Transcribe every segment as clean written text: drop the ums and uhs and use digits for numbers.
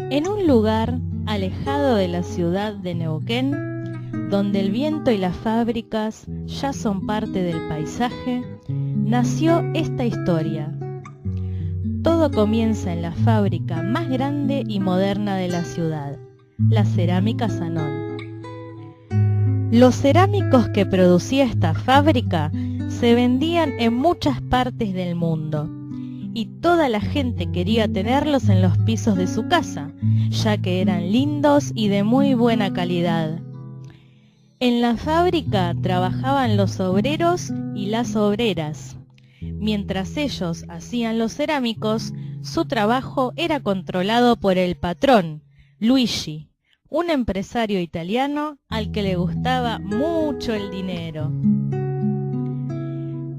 En un lugar alejado de la ciudad de Neuquén, donde el viento y las fábricas ya son parte del paisaje, nació esta historia. Todo comienza en la fábrica más grande y moderna de la ciudad, la Cerámica Sanón. Los cerámicos que producía esta fábrica se vendían en muchas partes del mundo y toda la gente quería tenerlos en los pisos de su casa, ya que eran lindos y de muy buena calidad. En la fábrica trabajaban los obreros y las obreras. Mientras ellos hacían los cerámicos, su trabajo era controlado por el patrón, Luigi, un empresario italiano al que le gustaba mucho el dinero.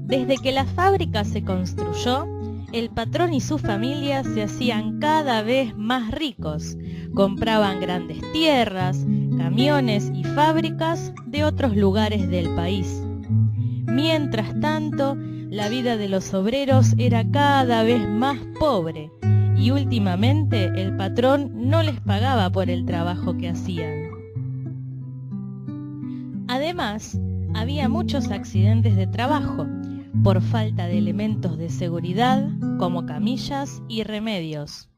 Desde que la fábrica se construyó, el patrón y su familia se hacían cada vez más ricos. Compraban grandes tierras, camiones y fábricas de otros lugares del país. Mientras tanto, la vida de los obreros era cada vez más pobre y últimamente el patrón no les pagaba por el trabajo que hacían. Además, había muchos accidentes de trabajo por falta de elementos de seguridad como camillas y remedios.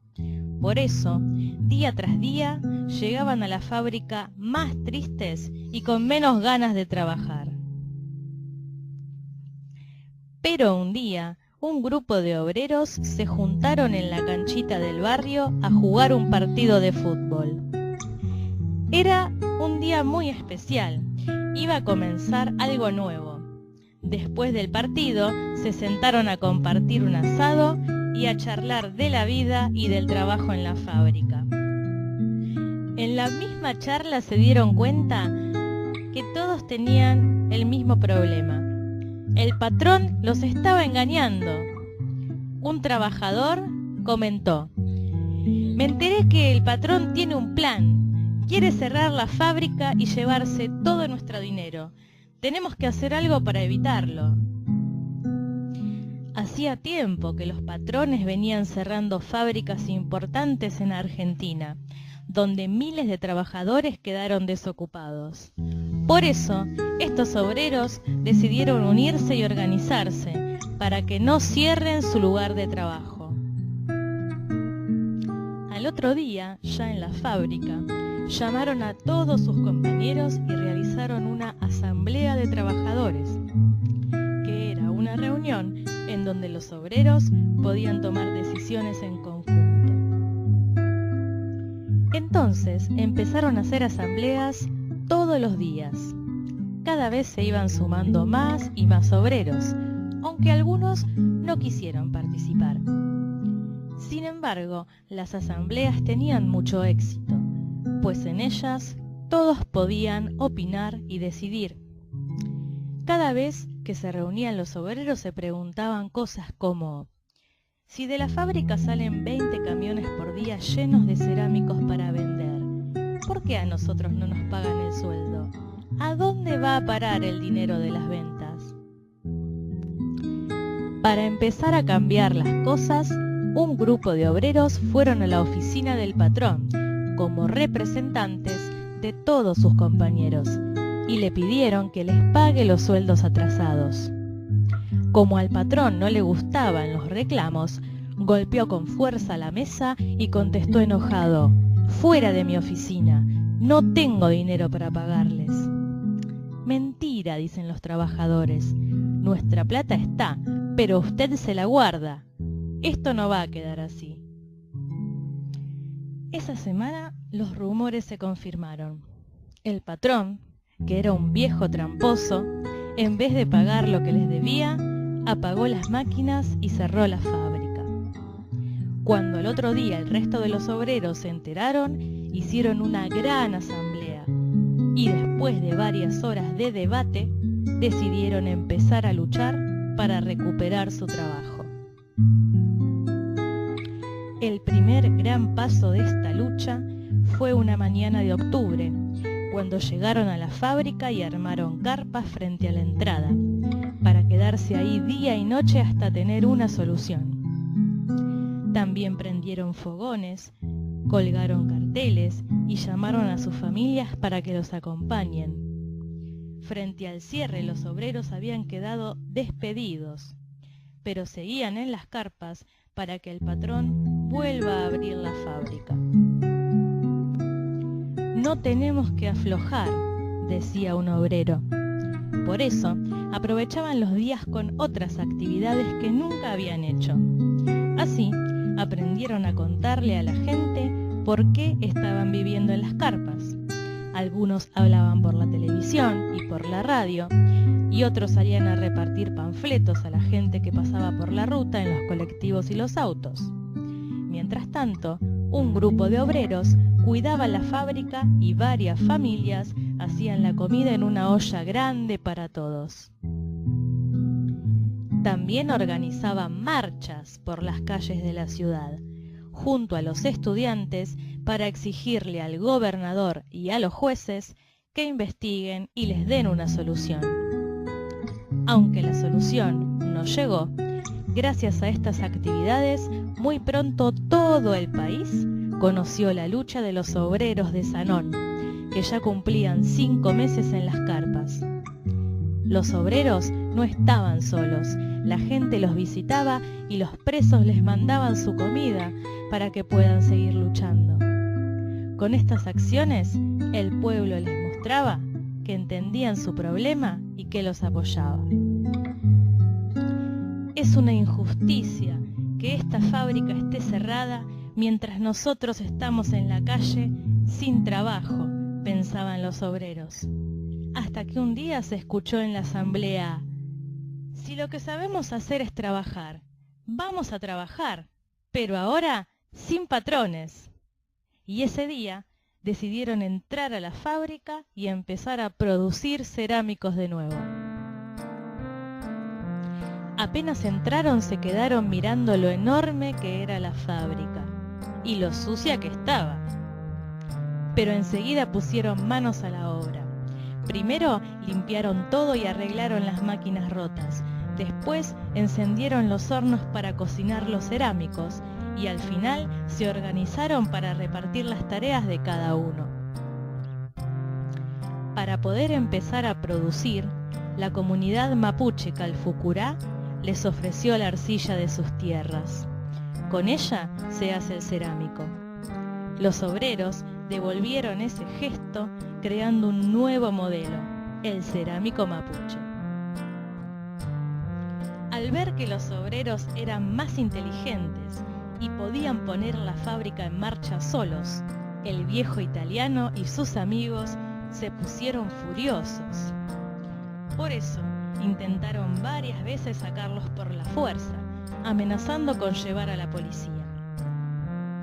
Por eso, día tras día, llegaban a la fábrica más tristes y con menos ganas de trabajar. Pero un día, un grupo de obreros se juntaron en la canchita del barrio a jugar un partido de fútbol. Era un día muy especial, iba a comenzar algo nuevo. Después del partido, se sentaron a compartir un asado y a charlar de la vida y del trabajo en la fábrica. En la misma charla se dieron cuenta que todos tenían el mismo problema. El patrón los estaba engañando. Un trabajador comentó: "Me enteré que el patrón tiene un plan. Quiere cerrar la fábrica y llevarse todo nuestro dinero. Tenemos que hacer algo para evitarlo". Hacía tiempo que los patrones venían cerrando fábricas importantes en Argentina, donde miles de trabajadores quedaron desocupados. Por eso, estos obreros decidieron unirse y organizarse para que no cierren su lugar de trabajo. Al otro día, ya en la fábrica, llamaron a todos sus compañeros y realizaron una asamblea de trabajadores, que era una reunión en donde los obreros podían tomar decisiones en conjunto. Entonces empezaron a hacer asambleas todos los días. Cada vez se iban sumando más y más obreros, aunque algunos no quisieron participar. Sin embargo, las asambleas tenían mucho éxito, pues en ellas todos podían opinar y decidir. Cada vez que se reunían los obreros se preguntaban cosas como: si de la fábrica salen 20 camiones por día llenos de cerámicos para vender, ¿por qué a nosotros no nos pagan el sueldo? ¿A dónde va a parar el dinero de las ventas? Para empezar a cambiar las cosas, un grupo de obreros fueron a la oficina del patrón como representantes de todos sus compañeros y le pidieron que les pague los sueldos atrasados. Como al patrón no le gustaban los reclamos, golpeó con fuerza la mesa y contestó enojado: "Fuera de mi oficina, no tengo dinero para pagarles". "Mentira", dicen los trabajadores, "nuestra plata está, pero usted se la guarda. Esto no va a quedar así". Esa semana los rumores se confirmaron. El patrón, que era un viejo tramposo, en vez de pagar lo que les debía, apagó las máquinas y cerró la fábrica. Cuando al otro día el resto de los obreros se enteraron, hicieron una gran asamblea y después de varias horas de debate, decidieron empezar a luchar para recuperar su trabajo. El primer gran paso de esta lucha fue una mañana de octubre, cuando llegaron a la fábrica y armaron carpas frente a la entrada, para quedarse ahí día y noche hasta tener una solución. También prendieron fogones, Colgaron carteles y llamaron a sus familias para que los acompañen. Frente al cierre, los obreros habían quedado despedidos, pero seguían en las carpas para que el patrón vuelva a abrir la fábrica. No tenemos que aflojar, decía un obrero. Por eso, aprovechaban los días con otras actividades que nunca habían hecho. Así, aprendieron a contarle a la gente por qué estaban viviendo en las carpas. Algunos hablaban por la televisión y por la radio, y otros salían a repartir panfletos a la gente que pasaba por la ruta en los colectivos y los autos. Mientras tanto, un grupo de obreros cuidaba la fábrica y varias familias hacían la comida en una olla grande para todos. También organizaban marchas por las calles de la ciudad, junto a los estudiantes, para exigirle al gobernador y a los jueces que investiguen y les den una solución. Aunque la solución no llegó, gracias a estas actividades, muy pronto todo el país conoció la lucha de los obreros de Sanón, que ya cumplían 5 meses en las carpas. Los obreros no estaban solos, la gente los visitaba y los presos les mandaban su comida para que puedan seguir luchando. Con estas acciones, el pueblo les mostraba que entendían su problema y que los apoyaba. Es una injusticia que esta fábrica esté cerrada mientras nosotros estamos en la calle sin trabajo, pensaban los obreros. Hasta que un día se escuchó en la asamblea: si lo que sabemos hacer es trabajar, vamos a trabajar, pero ahora sin patrones. Y ese día decidieron entrar a la fábrica y empezar a producir cerámicos de nuevo. Apenas entraron se quedaron mirando lo enorme que era la fábrica y lo sucia que estaba. Pero enseguida pusieron manos a la obra. Primero limpiaron todo y arreglaron las máquinas rotas. Después encendieron los hornos para cocinar los cerámicos y al final se organizaron para repartir las tareas de cada uno. Para poder empezar a producir, la comunidad mapuche Calfucurá les ofreció la arcilla de sus tierras. Con ella se hace el cerámico. Los obreros devolvieron ese gesto creando un nuevo modelo, el cerámico mapuche. Al ver que los obreros eran más inteligentes y podían poner la fábrica en marcha solos, el viejo italiano y sus amigos se pusieron furiosos. Por eso intentaron varias veces sacarlos por la fuerza, amenazando con llevar a la policía.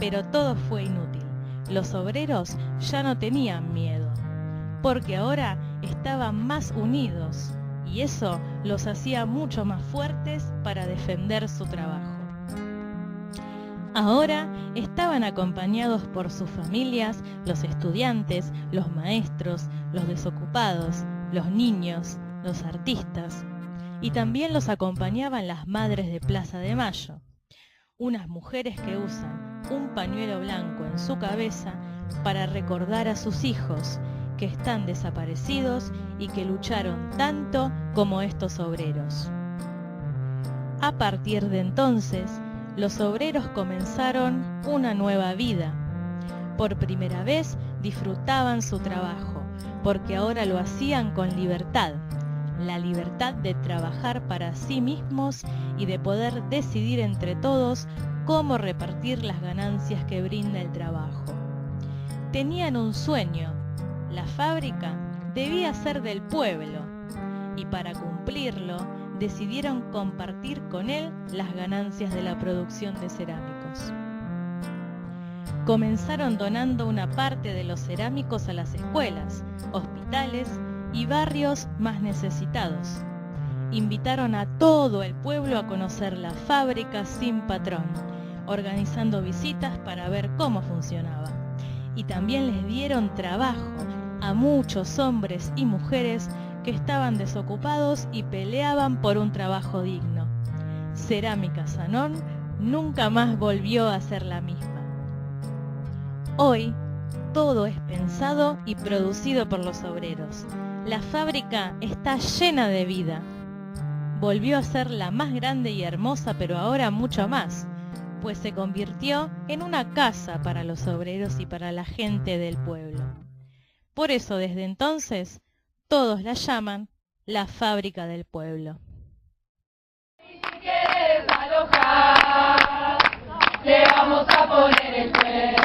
Pero todo fue inútil. Los obreros ya no tenían miedo, porque ahora estaban más unidos y eso los hacía mucho más fuertes para defender su trabajo. Ahora estaban acompañados por sus familias, los estudiantes, los maestros, los desocupados, los niños, los artistas, y también los acompañaban las madres de Plaza de Mayo, unas mujeres que usan un pañuelo blanco en su cabeza para recordar a sus hijos que están desaparecidos y que lucharon tanto como estos obreros. A partir de entonces, los obreros comenzaron una nueva vida. Por primera vez disfrutaban su trabajo, porque ahora lo hacían con libertad. La libertad de trabajar para sí mismos y de poder decidir entre todos cómo repartir las ganancias que brinda el trabajo. Tenían un sueño: la fábrica debía ser del pueblo, y para cumplirlo decidieron compartir con él las ganancias de la producción de cerámicos. Comenzaron donando una parte de los cerámicos a las escuelas, hospitales y barrios más necesitados. Invitaron a todo el pueblo a conocer la fábrica sin patrón, organizando visitas para ver cómo funcionaba. Y también les dieron trabajo a muchos hombres y mujeres que estaban desocupados y peleaban por un trabajo digno. Cerámica Sanón nunca más volvió a ser la misma. Hoy, todo es pensado y producido por los obreros. La fábrica está llena de vida. Volvió a ser la más grande y hermosa, pero ahora mucho más, pues se convirtió en una casa para los obreros y para la gente del pueblo. Por eso, desde entonces, todos la llaman la fábrica del pueblo. Si quieres alojar, le vamos a poner el suelo.